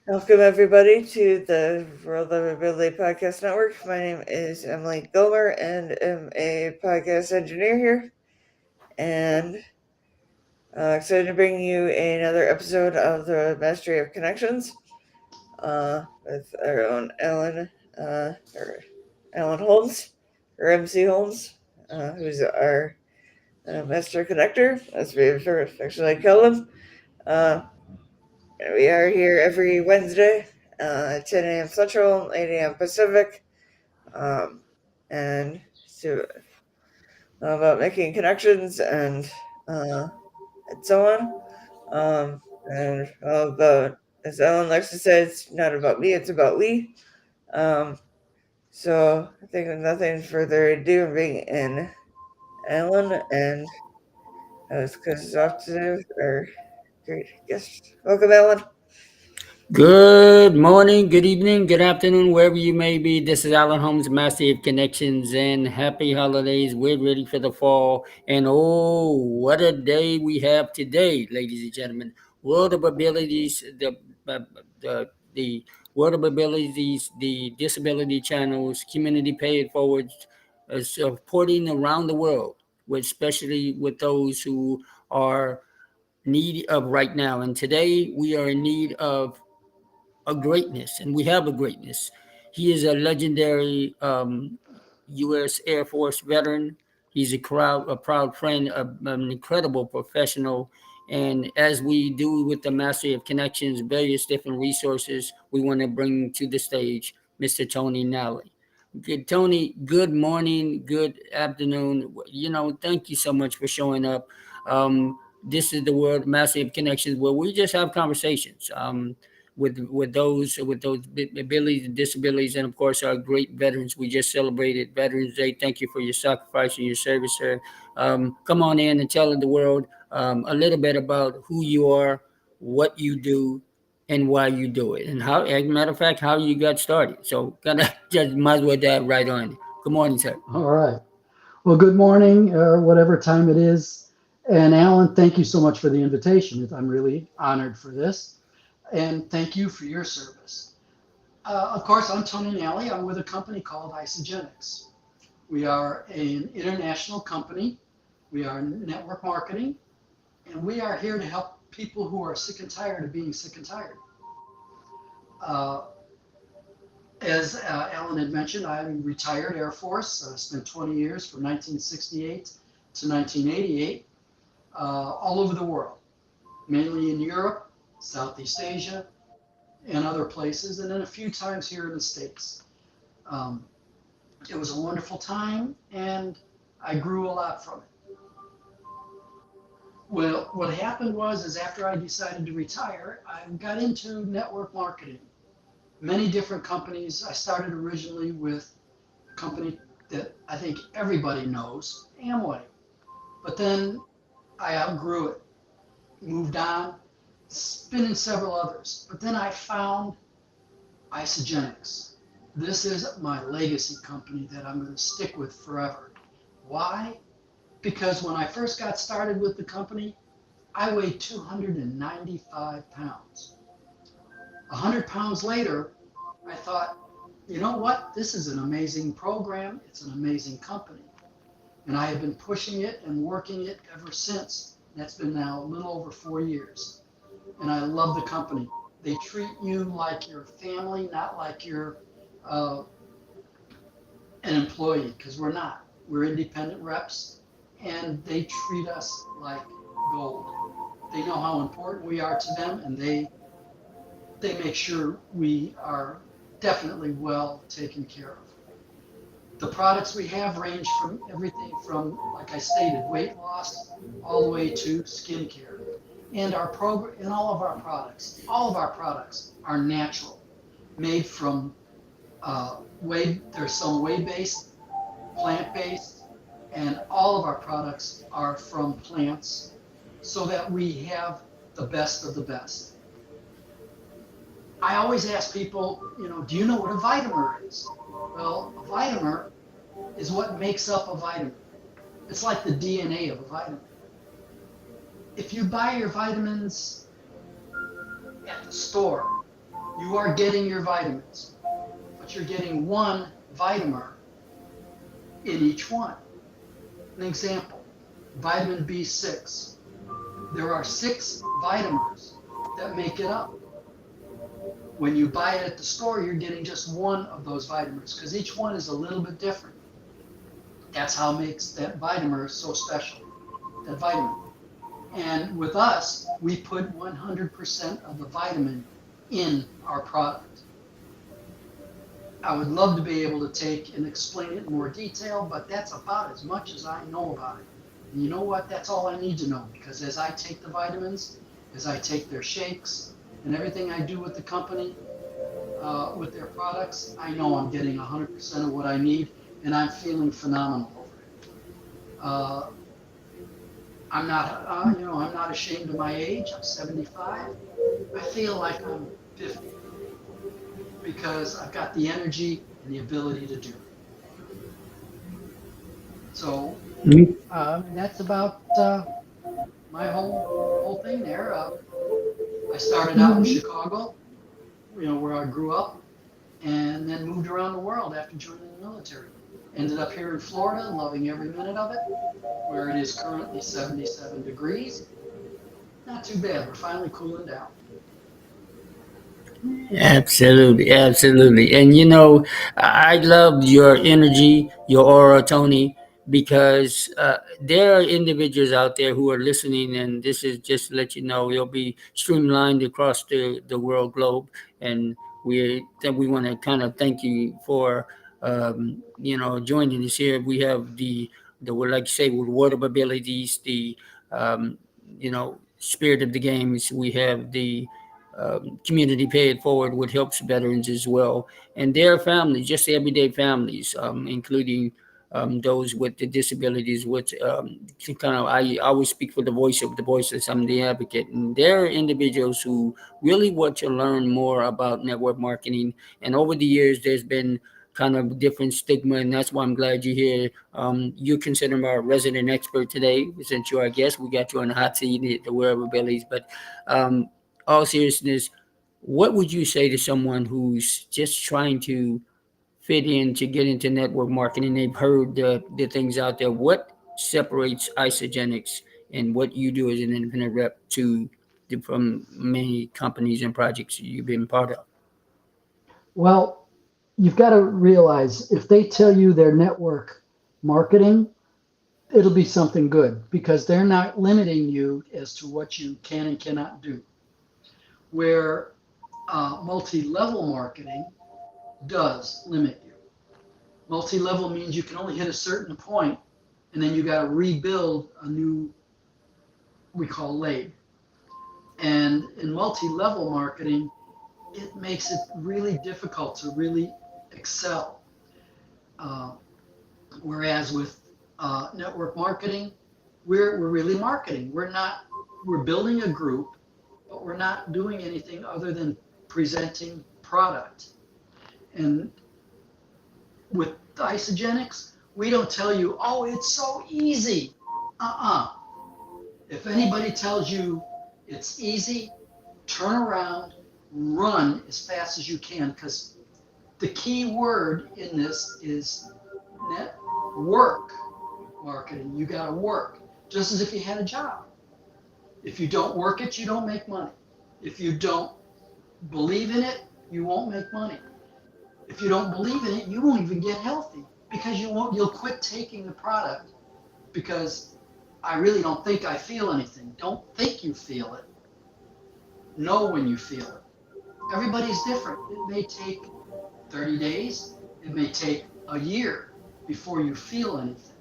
Welcome, everybody, to the World of Ability Podcast Network. My name is Emily Gomer, and am a podcast engineer here. And excited to bring you another episode of the Mastery of Connections with our own or Alan Holmes, or MC Holmes, who's our master connector, as we affectionately call him. Uh, we are here every Wednesday at 10 a.m. Central, 8 a.m. Pacific, um, and so about making connections uh, and so on. And all about, as Ellen likes to say, it's not about me, it's about we. Um, so I think with nothing further ado, I'm bringing in Ellen, and I was because off today with our great guest. Welcome, Ellen. Good morning, good evening, good afternoon, wherever you may be. This is Alan Holmes, Master of Connections, and happy holidays. We're ready for the fall. And oh, what a day we have today, ladies and gentlemen. World of Abilities, the World of Abilities, the Disability Channels, Community Pay It Forward, supporting around the world, especially with those who are need of right now. And today we are in need of a greatness, and we have a greatness. He is a legendary U.S. Air Force veteran. He's a proud friend, an incredible professional. And as we do with the Mastery of Connections, various different resources, we want to bring to the stage Mr. Tony Nally. Good, Tony, good morning, good afternoon. Thank you so much for showing up. This is the World Mastery of Connections where we just have conversations. With those abilities and disabilities, and of course our great veterans. We just celebrated Veterans Day. Thank you for your sacrifice and your service, sir. Come on in and tell the world a little bit about who you are, what you do, and why you do it, and how, as a matter of fact, how you got started. So, kind of just might as well dive right on. Good morning, sir. All right. Well, good morning, or whatever time it is. And Alan, thank you so much for the invitation. I'm really honored for this. And thank you for your service. Of course, I'm Tony Nally. I'm with a company called Isogenics. We are an international company. We are network marketing, and we are here to help people who are sick and tired of being sick and tired. Uh, as Alan had mentioned, I'm retired Air Force. I spent 20 years from 1968 to 1988, all over the world, mainly in Europe, Southeast Asia, and other places, and then a few times here in the States. Um, it was a wonderful time, and I grew a lot from it. Well, what happened was, is after I decided to retire, I got into network marketing. Many different companies. I started originally with a company that I think everybody knows, Amway. But then I outgrew it, moved on, been in several others. But then I found Isogenics. This is my legacy company that I'm going to stick with forever. Why? Because when I first got started with the company, I weighed 295 pounds. 100 pounds later, I thought, you know what? This is an amazing program. It's an amazing company. And I have been pushing it and working it ever since. That's been now a little over 4 years. And I love the company. They treat you like your family, not like you're uh, an employee, because we're not. We're independent reps, and they treat us like gold. They know how important we are to them, and they make sure we are definitely well taken care of. The products we have range from everything from, like I stated, weight loss all the way to skincare. And our program and all of our products are natural, made from whey. There's some whey-based, plant-based, and all of our products are from plants, so that we have the best of the best. I always ask people, do you know what a vitamer is? Well, a vitamer is what makes up a vitamin. It's like the DNA of a vitamin. If you buy your vitamins at the store, You are getting your vitamins, but you're getting one vitamin in each one. An example, vitamin B6. There are 6 vitamins that make it up. When you buy it at the store, you're getting just one of those vitamins because each one is a little bit different. That's how it makes that vitamin so special, that vitamin. And with us, we put 100% of the vitamin in our product. I would love to be able to take and explain it in more detail, but that's about as much as I know about it. And you know what? That's all I need to know because as I take the vitamins, as I take their shakes, and everything I do with the company, with their products, I know I'm getting 100% of what I need, and I'm feeling phenomenal over it. Uh, I'm not ashamed of my age. I'm 75. I feel like I'm 50 because I've got the energy and the ability to do it. So that's about my whole thing there. I started out in Chicago, where I grew up, and then moved around the world after joining the military. Ended up here in Florida, loving every minute of it, where it is currently 77 degrees. Not too bad. We're finally cooling down. Absolutely, absolutely. And I love your energy, your aura, Tony, because there are individuals out there who are listening, and this is just to let you know you'll be streamlined across the world globe. And we want to kind of thank you for joining us here. We have the like you say, with water abilities, the spirit of the games. We have the community pay it forward, which helps veterans as well and their families, just everyday families, including those with the disabilities. Which kind of I always speak for the voice of the voiceless. I'm the advocate, and there are individuals who really want to learn more about network marketing. And over the years, there's been kind of different stigma, and that's why I'm glad you're here. You consider our resident expert today, since you're our guest. We got you on the hot seat, the wearabilities, but all seriousness, what would you say to someone who's just trying to fit in to get into network marketing? They've heard the things out there. What separates Isogenics and what you do as an independent rep from many companies and projects you've been part of? Well, you've got to realize if they tell you their network marketing, it'll be something good because they're not limiting you as to what you can and cannot do. Where multi-level marketing does limit you. Multi-level means you can only hit a certain point, and then you got to rebuild a new, we call lead. And in multi-level marketing, it makes it really difficult to really excel. Uh, Whereas with network marketing, we're really marketing. We're building a group, but we're not doing anything other than presenting product. And with Isogenics, we don't tell you, oh, it's so easy. Uh-uh. If anybody tells you it's easy, turn around, run as fast as you can, because the key word in this is network marketing. You got to work, just as if you had a job. If you don't work it, you don't make money. If you don't believe in it, you won't make money. If you don't believe in it, you won't even get healthy because you'll quit taking the product because I really don't think I feel anything. Don't think you feel it. Know when you feel it. Everybody's different. It may take 30 days. It may take a year before you feel anything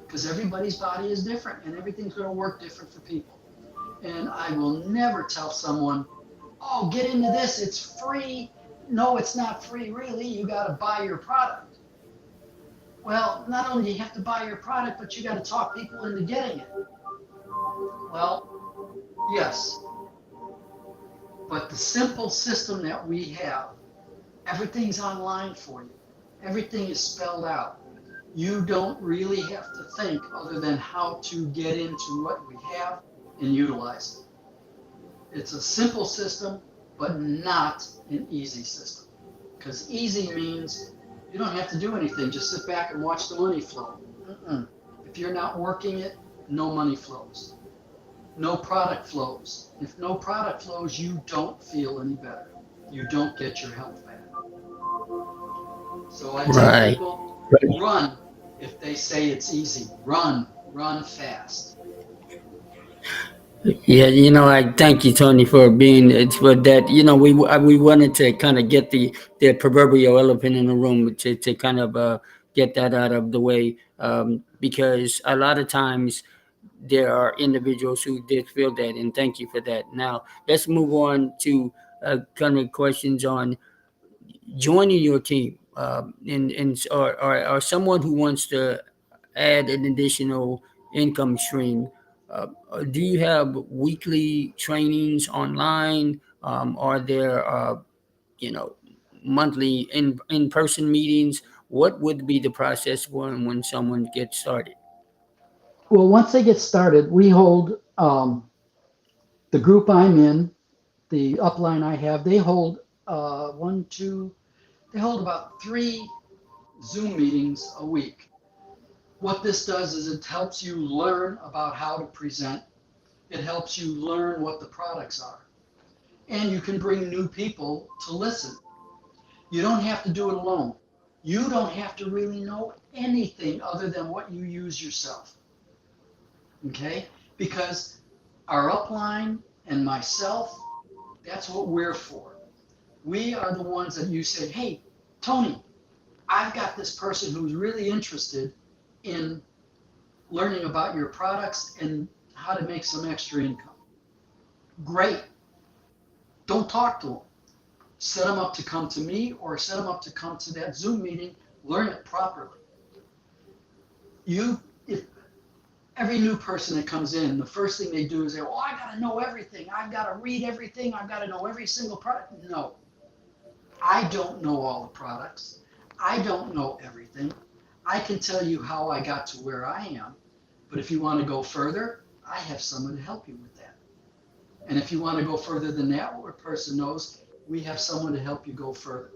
because everybody's body is different and everything's going to work different for people. And I will never tell someone, oh, get into this. It's free. No, it's not free, really. You got to buy your product. Well, not only do you have to buy your product, but you got to talk people into getting it. Well, yes, but the simple system that we have, everything's online for you. Everything is spelled out. You don't really have to think other than how to get into what we have and utilize it. It's a simple system. but not an easy system. Because easy means you don't have to do anything, just sit back and watch the money flow. Mm-mm. If you're not working it, no money flows. No product flows. If no product flows, you don't feel any better. You don't get your health back. So I tell Right. people, run if they say it's easy. Run fast. Yeah, I thank you, Tony, for being it's for that. We wanted to kind of get the proverbial elephant in the room to kind of get that out of the way, because a lot of times there are individuals who did feel that, and thank you for that. Now let's move on to kind of questions on joining your team, or someone who wants to add an additional income stream. Do you have weekly trainings online? Are there, you know, monthly in person meetings? What would be the process when someone gets started? Well, once they get started, we hold the group I'm in, the upline I have, they hold one, two, they hold about 3 Zoom meetings a week. What this does is it helps you learn about how to present. It helps you learn what the products are. And you can bring new people to listen. You don't have to do it alone. You don't have to really know anything other than what you use yourself. Okay? Because our upline and myself, that's what we're for. We are the ones that you say, hey, Tony, I've got this person who's really interested in learning about your products and how to make some extra income. Great. Don't talk to them. Set them up to come to me or set them up to come to that Zoom meeting, learn it properly. If every new person that comes in, the first thing they do is say, well, I got to know everything. I've got to read everything. I've got to know every single product. No, I don't know all the products. I don't know everything. I can tell you how I got to where I am. But if you want to go further, I have someone to help you with that. And if you want to go further than that, what a person knows, we have someone to help you go further.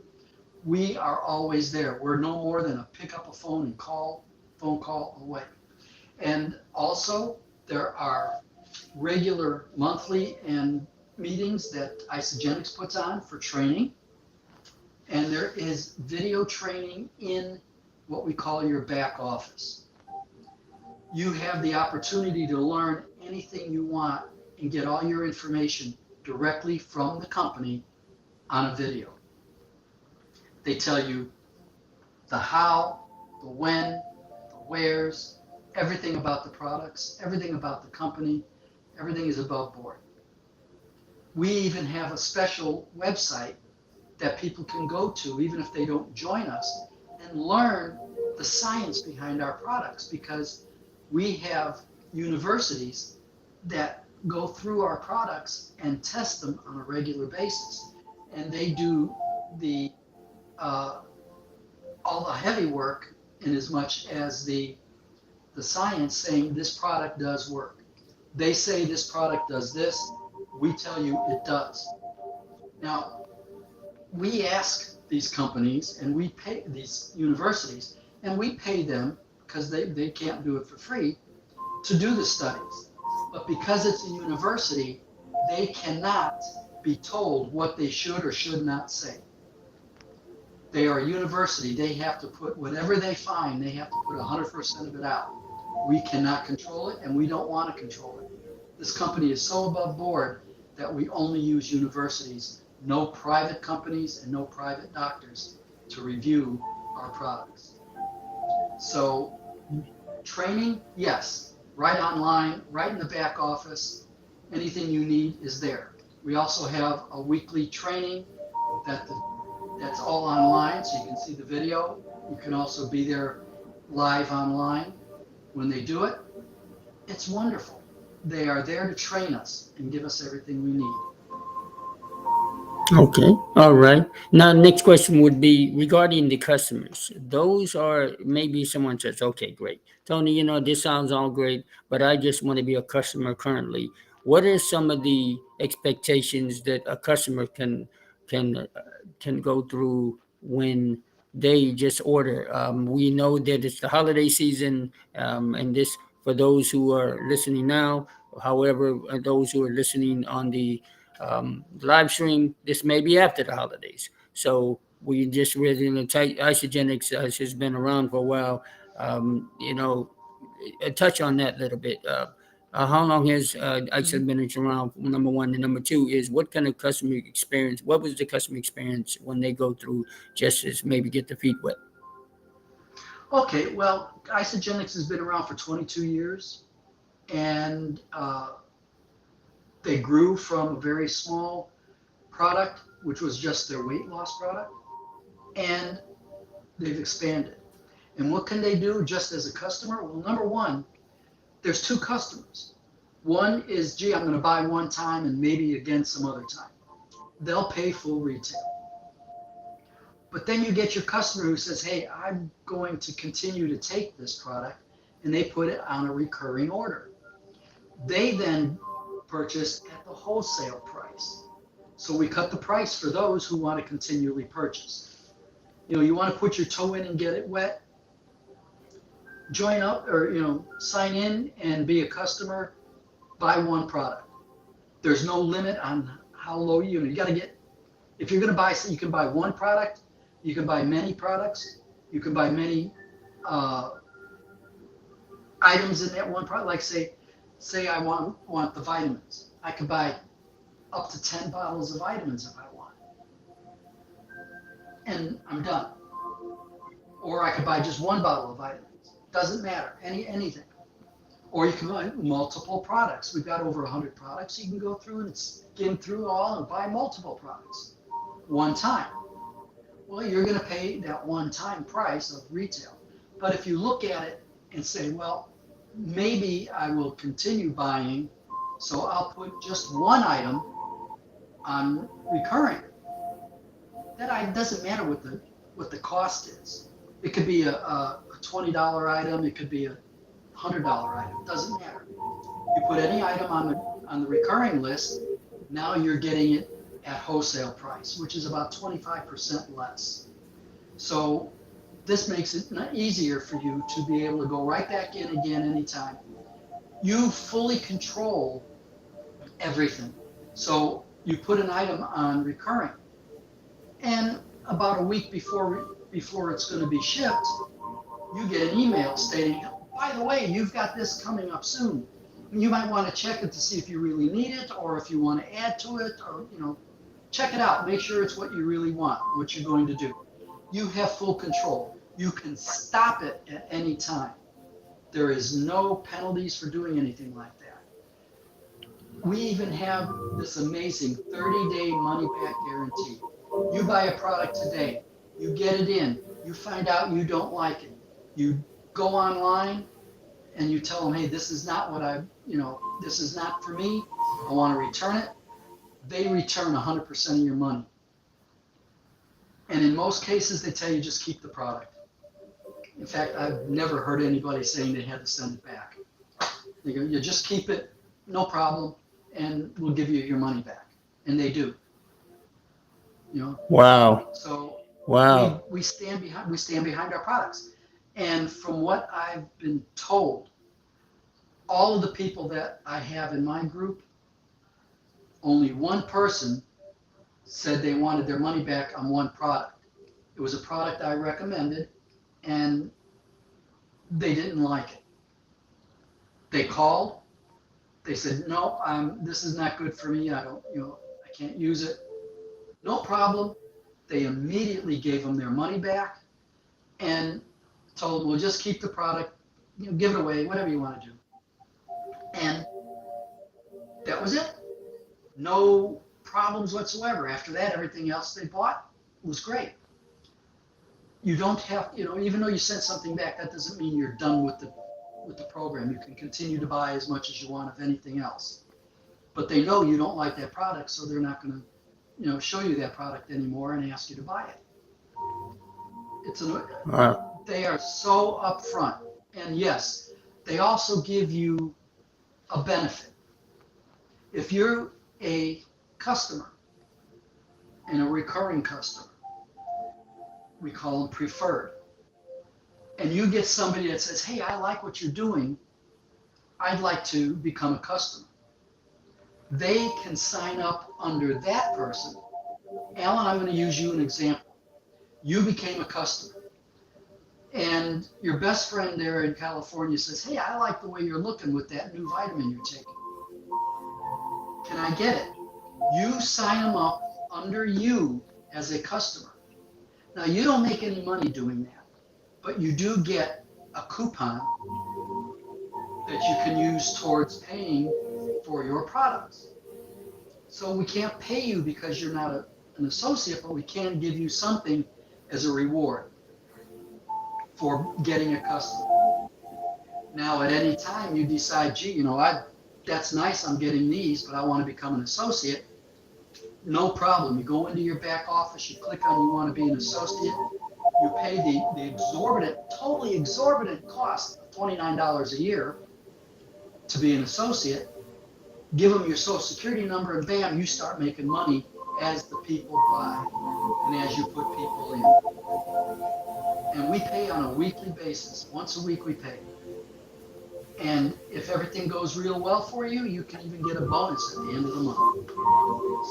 We are always there. We're no more than a pick up a phone and phone call away. And also, there are regular monthly and meetings that Isogenics puts on for training. And there is video training in what we call your back office. You have the opportunity to learn anything you want and get all your information directly from the company on a video. They tell you the how, the when, the wheres, everything about the products, everything about the company, everything is above board. We even have a special website that people can go to, even if they don't join us, and learn the science behind our products, because we have universities that go through our products and test them on a regular basis. And they do the uh, all the heavy work in as much as the science saying this product does work. They say this product does this. We tell you it does. Now, we ask these companies and we pay these universities and we pay them because they can't do it for free to do the studies. But because it's a university, they cannot be told what they should or should not say. They are a university. They have to put whatever they find, they have to put 100% of it out. We cannot control it and we don't want to control it. This company is so above board that we only use universities, no private companies and no private doctors to review our products. So training, yes, right online, right in the back office, anything you need is there. We also have a weekly training that's all online, so you can see the video. You can also be there live online when they do it. It's wonderful. They are there to train us and give us everything we need. Okay, all right. Now, next question would be regarding the customers. Those are maybe someone says, okay, great. Tony, this sounds all great, but I just want to be a customer currently. What are some of the expectations that a customer can uh, can go through when they just order. We know that it's the holiday season, and this for those who are listening now. However, those who are listening on the live stream, this may be after the holidays. So we just really, isogenics has been around for a while. Touch on that a little bit. How long has Mhm. isogenics around? Number one, and number two is what kind of customer experience? What was the customer experience when they go through just as maybe get their feet wet? Okay, well, Isogenics has been around for 22 years, and they grew from a very small product, which was just their weight loss product, and they've expanded. And what can they do just as a customer? Well, number one, there's two customers. One is, gee, I'm going to buy one time and maybe again some other time. They'll pay full retail. But then you get your customer who says, hey, I'm going to continue to take this product, and they put it on a recurring order. They then purchase at the wholesale price. So we cut the price for those who want to continually purchase. You want to put your toe in and get it wet, join up or, sign in and be a customer, buy one product. There's no limit on how low you got to get. If you're going to buy, you can buy one product, you can buy many products, you can buy many uh, items in that one product. Like say I want the vitamins. I could buy up to 10 bottles of vitamins if I want, and I'm done. Or I could buy just one bottle of vitamins. Doesn't matter, anything. Or you can buy multiple products. We've got over 100 products. You can go through and skim through all and buy multiple products one time. Well, you're going to pay that one-time price of retail. But if you look at it and say, well, maybe I will continue buying, so I'll put just one item on recurring. That doesn't matter what the cost is. It could be a $20 item. It could be a $100 item. It doesn't matter. You put any item on the recurring list. Now you're getting it at wholesale price, which is about 25% less. So this makes it easier for you to be able to go right back in again anytime. You fully control everything. So you put an item on recurring, and about a week before it's going to be shipped, you get an email stating, by the way, you've got this coming up soon. You might want to check it to see if you really need it, or if you want to add to it, or check it out. Make sure it's what you really want, what you're going to do. You have full control. You can stop it at any time. There is no penalties for doing anything like that. We even have this amazing 30-day money-back guarantee. You buy a product today, you get it in, you find out you don't like it. You go online and you tell them, hey, this is not this is not for me. I want to return it. They return 100% of your money. And in most cases, they tell you just keep the product. In fact, I've never heard anybody saying they had to send it back. They go, you just keep it, no problem, and we'll give you your money back. And they do. Wow. So Wow. we stand behind our products. And from what I've been told, all of the people that I have in my group, only one person said they wanted their money back on one product. It was a product I recommended, and they didn't like it. They called. They said, no, this is not good for me. I don't, I can't use it. No problem. They immediately gave them their money back and told them, well, just keep the product, give it away, whatever you want to do. And that was it. No problems whatsoever. After that, everything else they bought was great. You don't have, even though you sent something back, that doesn't mean you're done with the program. You can continue to buy as much as you want of anything else. But they know you don't like that product, so they're not going to, show you that product anymore and ask you to buy it. They are so upfront. And yes, they also give you a benefit. If you're a customer and a recurring customer. We call them preferred. And you get somebody that says, hey, I like what you're doing. I'd like to become a customer. They can sign up under that person. Alan, I'm going to use you an example. You became a customer. And your best friend there in California says, hey, I like the way you're looking with that new vitamin you're taking. Can I get it? You sign them up under you as a customer. Now, you don't make any money doing that, but you do get a coupon that you can use towards paying for your products. So we can't pay you because you're not an associate, but we can give you something as a reward for getting a customer. Now, at any time you decide, gee, that's nice, I'm getting these, but I want to become an associate. No problem. You go into your back office, you click on you want to be an associate, you pay the exorbitant, totally exorbitant cost of $29 a year to be an associate, give them your social security number, and bam, you start making money as the people buy and as you put people in. And we pay on a weekly basis. Once a week we pay. And if everything goes real well for you, you can even get a bonus at the end of the month.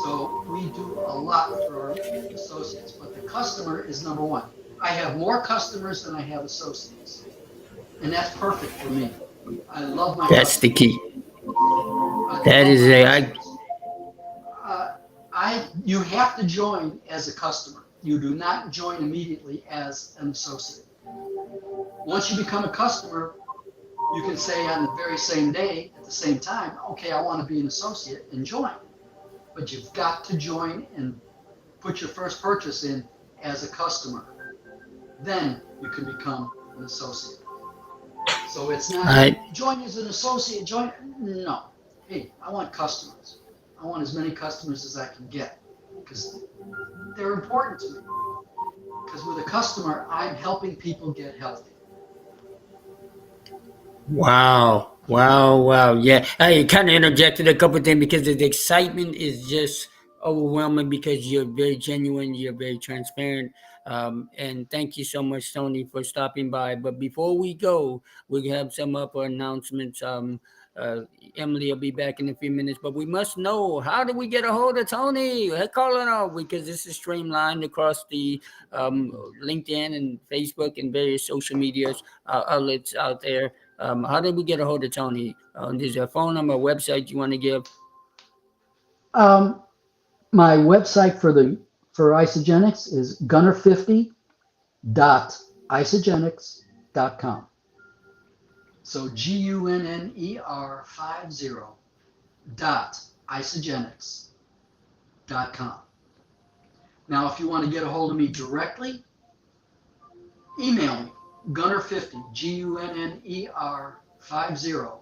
So we do a lot for our associates, but the customer is number one. I have more customers than I have associates. And that's perfect for me. I love my That's the customers. key. I That love is my a, customers. You have to join as a customer. You do not join immediately as an associate. Once you become a customer, you can say on the very same day, at the same time, okay, I want to be an associate and join. But you've got to join and put your first purchase in as a customer. Then you can become an associate. So it's not, I, hey, join as an associate, join. No. Hey, I want customers. I want as many customers as I can get because they're important to me. Because with a customer, I'm helping people get healthy. Wow. Wow. Wow. Yeah. I kind of interjected a couple of things because the excitement is just overwhelming because you're very genuine, you're very transparent. And thank you so much, Tony, for stopping by. But before we go, we have some upper announcements. Uh, Emily will be back in a few minutes, but we must know how do we get a hold of Tony? Hey, call it out because this is streamlined across the LinkedIn and Facebook and various social medias outlets out there. How did we get a hold of Tony? Is there a phone number, website you want to give? Um, my website for Isogenics is gunner50.isogenics.com. So GUNNER50.isogenics.com. Now, if you want to get a hold of me directly, email me gunner50 GUNNER50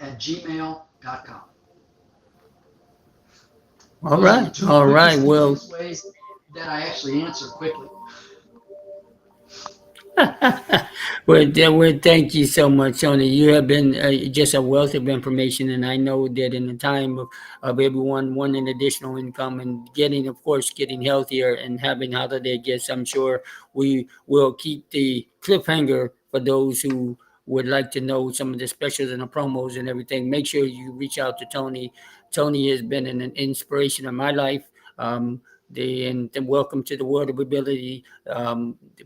@gmail.com. All Those are the right. two All right. quickest, Well, easiest ways that I actually answer quickly. well, thank you so much, Tony. You have been just a wealth of information, and I know that in the time of everyone wanting additional income and getting, of course, getting healthier and having holiday gifts, I'm sure we will keep the cliffhanger for those who would like to know some of the specials and the promos and everything. Make sure you reach out to Tony. Tony has been an inspiration in my life. And welcome to the world of ability.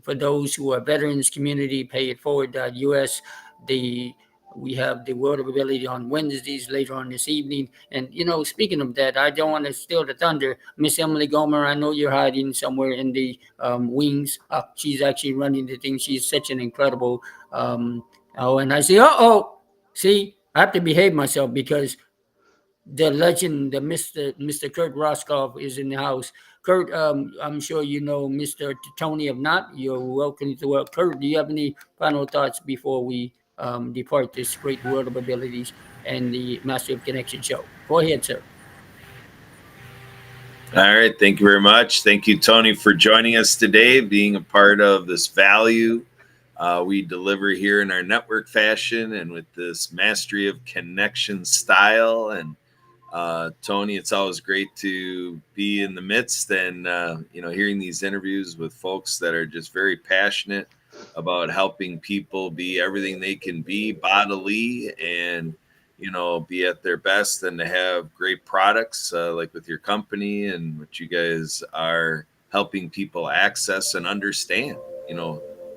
For those who are veterans community, payitforward.us. We have the World of Ability on Wednesdays later on this evening. And speaking of that, I don't want to steal the thunder. Miss Emily Gomer, I know you're hiding somewhere in the wings. She's actually running the thing. She's such an incredible. And I say, see, I have to behave myself because the legend, the Mr. Kurt Roscoff is in the house. Kurt, I'm sure you know Mr. Tony. If not, you're welcome to work. Kurt, do you have any final thoughts before we depart this great world of abilities and the Master of Connection show? Go ahead, sir. All right. Thank you very much. Thank you, Tony, for joining us today, being a part of this value we deliver here in our network fashion and with this mastery of connection style. And Tony, it's always great to be in the midst and hearing these interviews with folks that are just very passionate about helping people be everything they can be bodily and be at their best, and to have great products like with your company and what you guys are helping people access and understand.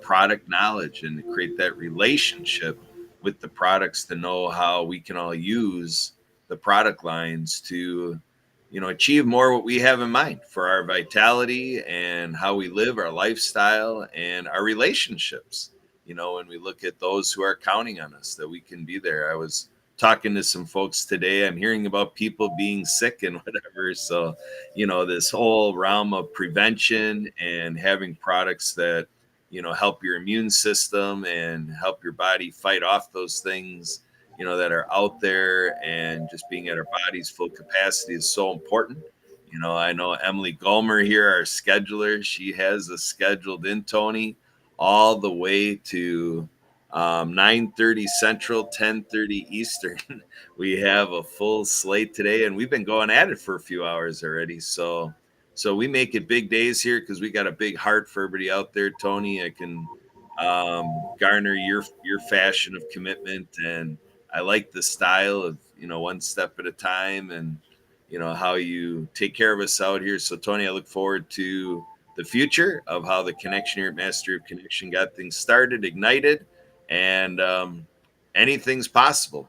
Product knowledge, and to create that relationship with the products to know how we can all use the product lines to achieve more what we have in mind for our vitality and how we live our lifestyle and our relationships. When we look at those who are counting on us, that we can be there. I was talking to some folks today. I'm hearing about people being sick and whatever. So this whole realm of prevention and having products that help your immune system and help your body fight off those things that are out there, and just being at our body's full capacity is so important. I know Emily Gomer here, our scheduler, she has us scheduled in, Tony, all the way to 9:30 Central, 10:30 Eastern. We have a full slate today, and we've been going at it for a few hours already. So we make it big days here because we got a big heart for everybody out there, Tony. I can garner your fashion of commitment, and I like the style of one step at a time, and how you take care of us out here. So Tony, I look forward to the future of how the connection here at Mastery of Connection got things started, ignited, and anything's possible.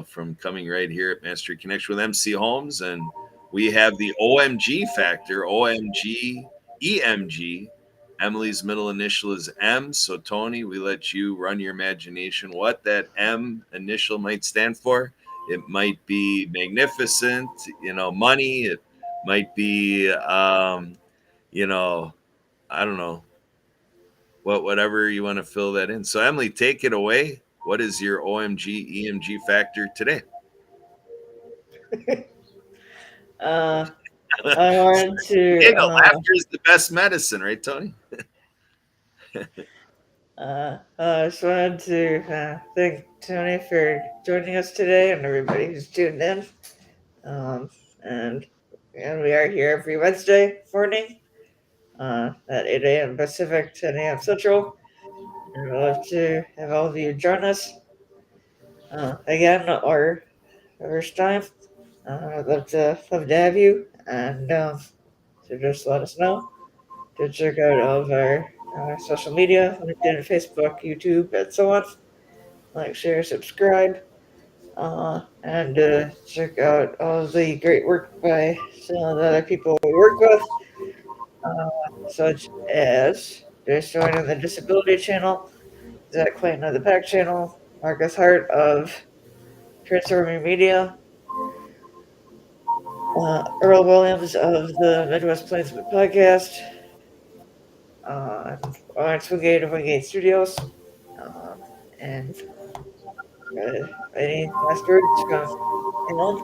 From coming right here at Mastery Connection with MC Holmes, and we have the OMG factor, OMG, EMG. Emily's middle initial is M. So, Tony, we let you run your imagination what that M initial might stand for. It might be magnificent, money. It might be, you know, I don't know, whatever you want to fill that in. So, Emily, take it away. What is your OMG, EMG factor today? uh, I wanted to Giggle. Laughter is the best medicine, right, Tony? I just wanted to thank Tony for joining us today and everybody who's tuned in. Um, and and we are here every Wednesday morning at 8 a.m. Pacific, 10 a.m. Central. And we'd love to have all of you join us again or first time. I'd love to have you, and so just let us know to check out all of our social media, LinkedIn, Facebook, YouTube, and so on. Like, share, subscribe, and check out all of the great work by some of the other people we work with, such as Joyce Join of the Disability Channel, Zach Clayton of the Pack Channel, Marcus Hart of Transforming Media, Earl Williams of the Midwest Plainsman Podcast, Lawrence Wingate of Wingate Studios, uh, and any last words from anyone?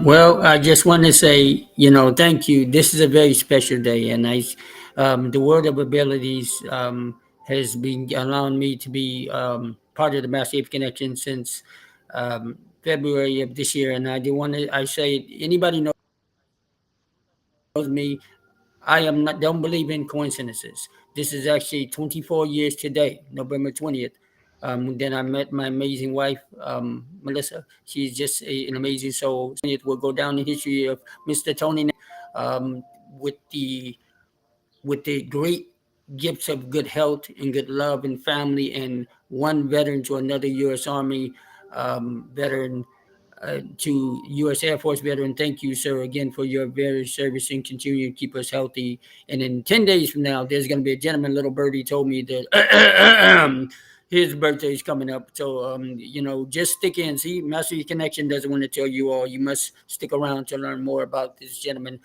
Well, I just want to say, thank you. This is a very special day, and the World of Abilities has been allowing me to be part of the Massive Connection since February of this year. And I do want to, I say, anybody knows me, I am not don't believe in coincidences. This is actually 24 years today, November 20th. Then I met my amazing wife, Melissa. She's just an amazing soul. It will go down in history of Mr. Tony um, with the great gifts of good health and good love and family, and one veteran to another U.S. Army veteran to U.S. Air Force veteran. Thank you, sir, again for your very service and continue to keep us healthy. And in 10 days from now, there's going to be a gentleman, little birdie, told me that his birthday is coming up. So, just stick in. See, Master Connection doesn't want to tell you all. You must stick around to learn more about this gentleman.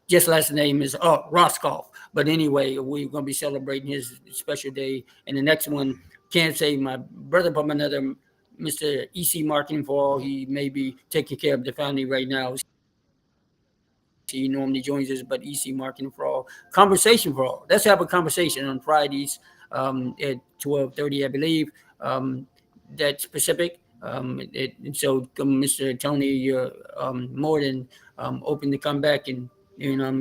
Just last name is Roscoff. But anyway, we're going to be celebrating his special day. And the next one, can't say my brother, but another Mr. EC Marketing for all. He may be taking care of the family right now. He normally joins us, but EC Marketing for all. Conversation for all. Let's have a conversation on Fridays at 12:30, I believe. that specific. So, Mr. Tony, you're more than open to come back and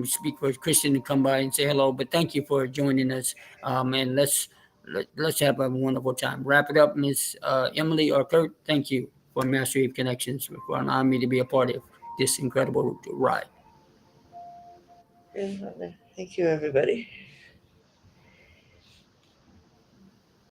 speak for Christian to come by and say hello. But thank you for joining us, and let's have a wonderful time. Wrap it up, Miss Emily or Kurt. Thank you for Mastery of Connections for allowing me to be a part of this incredible ride. Thank you, everybody.